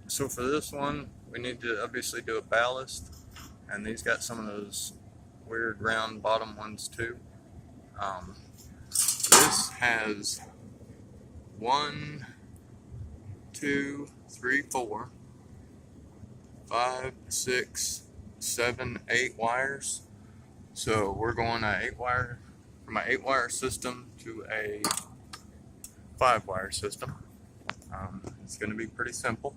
So for this one, we need to obviously do a ballast, and these got some of those weird round bottom ones too. This has 1, 2, 3, 4, 5, 6, 7, 8 wires. So we're going from an 8-wire system to a 5-wire system. It's going to be pretty simple.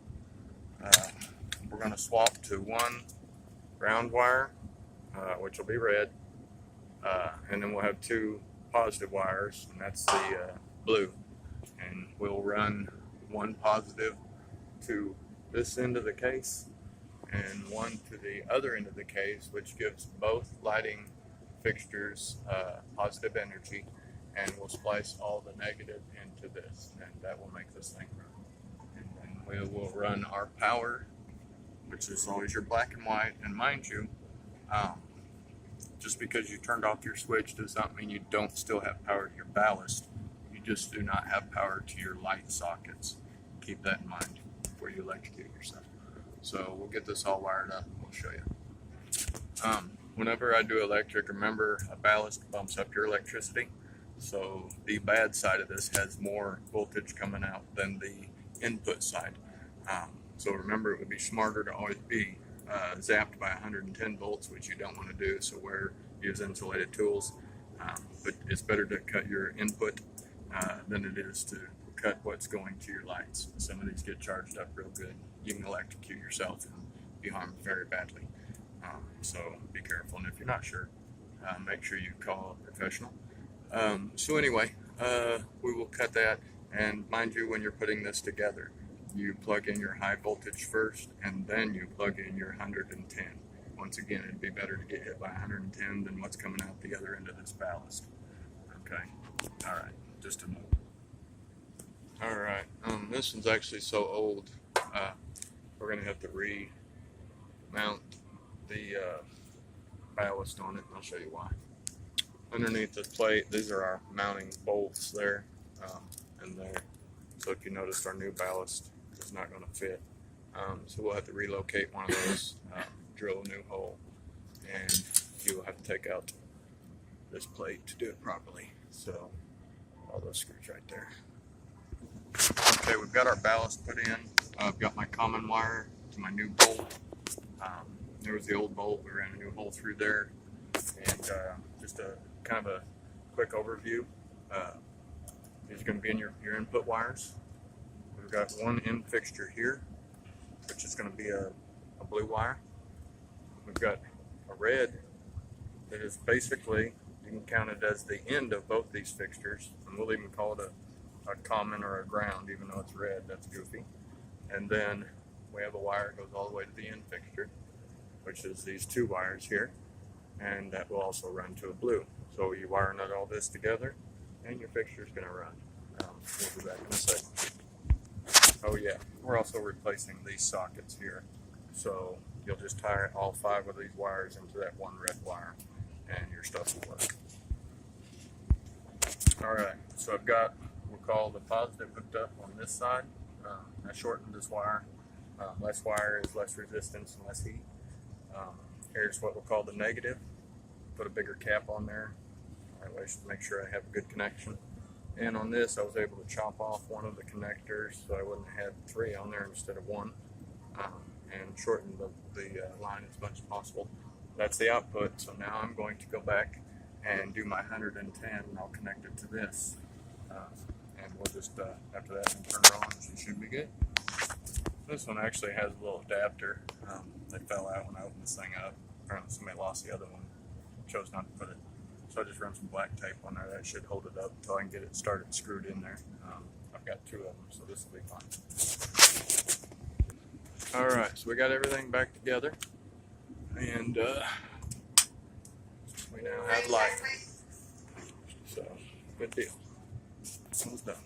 We're going to swap to one ground wire, which will be red, and then we'll have 2 positive wires, and that's the blue. And we'll run one positive to this end of the case and one to the other end of the case, which gives both lighting fixtures positive energy, and we'll splice all the negative into this, and that will make this thing run. And then we will run our power, which is always your black and white. And mind you, just because you turned off your switch does not mean you don't still have power to your ballast. You just do not have power to your light sockets. Keep that in mind before you electrocute yourself. So we'll get this all wired up and we'll show you. Whenever I do electric, remember a ballast bumps up your electricity. So the bad side of this has more voltage coming out than the input side. So remember, it would be smarter to always be zapped by 110 volts, which you don't want to do. So use insulated tools. But it's better to cut your input than it is to cut what's going to your lights. Some of these get charged up real good. You can electrocute yourself and be harmed very badly. So be careful, and if you're not sure, make sure you call a professional. So anyway, we will cut that, and mind you, when you're putting this together, you plug in your high voltage first, and then you plug in your 110. Once again, it'd be better to get hit by 110 than what's coming out the other end of this ballast. Okay, all right, just a note. All right, this one's actually so old, we're gonna have to remount the ballast on it, and I'll show you why. Underneath the plate, these are our mounting bolts there and there. So if you noticed, our new ballast is not going to fit. So we'll have to relocate one of those, drill a new hole, and you will have to take out this plate to do it properly. So all those screws right there. Okay, we've got our ballast put in. I've got my common wire to my new bolt. There was the old bolt. We ran a new hole through there, and just a kind of a quick overview. These are going to be in your input wires. We've got one end fixture here, which is going to be a blue wire. We've got a red that is basically, you can count it as the end of both these fixtures, and we'll even call it a common or a ground, even though it's red. That's goofy. And then we have a wire that goes all the way to the end fixture, which is these 2 wires here, and that will also run to a blue. So you wire nut all this together, and your fixture is going to run. We'll be back in a second. Oh yeah, we're also replacing these sockets here. So you'll just tie all 5 of these wires into that one red wire, and your stuff will work. All right, so I've got, we'll call the positive hooked up on this side. I shortened this wire. Less wire is less resistance and less heat. Here's what we'll call the negative. Put a bigger cap on there. That way, to make sure I have a good connection. And on this, I was able to chop off one of the connectors, so I wouldn't have 3 on there instead of 1, and shorten the line as much as possible. That's the output. So now I'm going to go back and do my 110, and I'll connect it to this. And we'll just, after that, turn it on. She should be good. This one actually has a little adapter. They fell out when I opened this thing up. Apparently somebody lost the other one. Chose not to put it. So I just run some black tape on there. That should hold it up until I can get it started screwed in there. I've got 2 of them, so this will be fine. All right, so we got everything back together, and we now have light. So good deal. This one's done.